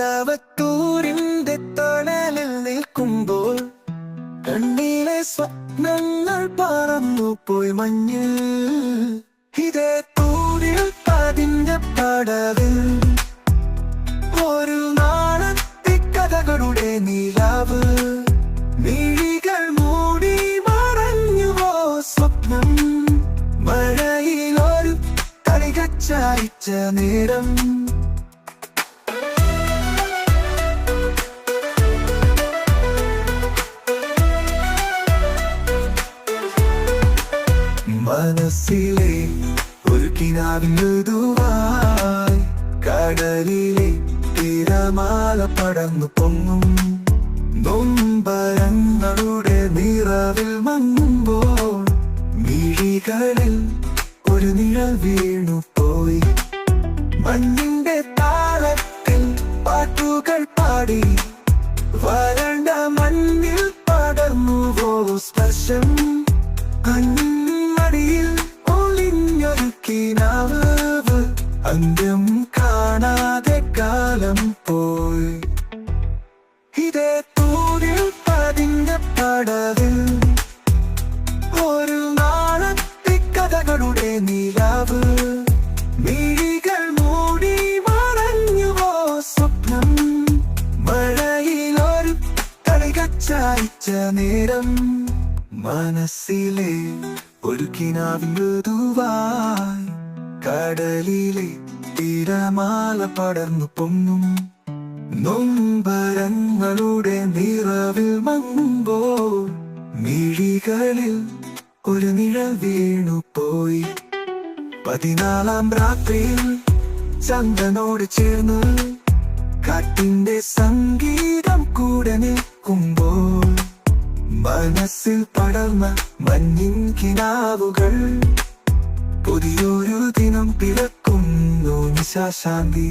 കടവത്തൂരിന്റെ തണലിൽ നിൽക്കുമ്പോൾ കണ്ണിലെ സ്വപ്നങ്ങൾ പറന്നുപോയി മഞ്ഞിൽ. ഇതേ തൂരിൽ പതിഞ്ഞ പടവിൽ ഒരു നാളത്തെ കഥകളുടെ നിലാവ്. മിഴികൾ മൂടി മറഞ്ഞുവോ സ്വപ്നം, മഴയിലൊരു കളികച്ചയച്ച നേരം. മനസ്സിലെ ഒരു കിനാവിൻ മൃദുവായി കടലിലെ തിരമാല പടർന്നു പൊങ്ങും. നൊമ്പരങ്ങളുടെ നിറവിൽ മങ്ങുമ്പോൾ മിഴികളിൽ ഒരു നിഴൽ വീണുപോയി. മഞ്ഞിന്റെ താളത്തിൽ പാട്ടുകൾ പാടി വരണ്ട മണ്ണിൽ പടർന്നുവോ സ്പർശം. കണ്ണടിയിൽ ഒളിഞ്ഞൊരു കിനാവ്, അന്ത്യം കാണാതെ കാലം പോയി. ഇതേ തൂരിൽ പതിഞ്ഞ പടവിൽ ഒരു നാളത്തെ കഥകളുടെ നിലാവ്. മിഴികൾ മൂടി മറഞ്ഞുവോ സ്വപ്നം, മഴയിലൊരു കളികച്ചയച്ച നേരം. മനസ്സിലെ ഒരു കിനാവിൻ മൃദുവായി കടലിലെ തിരമാല പടർന്നു പൊങ്ങും. നൊമ്പരങ്ങളുടെ നിറവിൽ മങ്ങുമ്പോൾ മിഴികളിൽ ഒരു നിഴൽ വീണുപോയി. 14-ാം രാത്രിയിൽ ചന്ദ്രനോട് ചേർന്ന് കാറ്റിന്റെ സംഗീതം കൂടെ നിൽക്കുമ്പോൾ മനസ്സിൽ പടർന്ന മഞ്ഞിൻ കിനാവുകൾ പുതിയൊരു ദിനം പിറക്കുന്നു നിശാശാന്തി.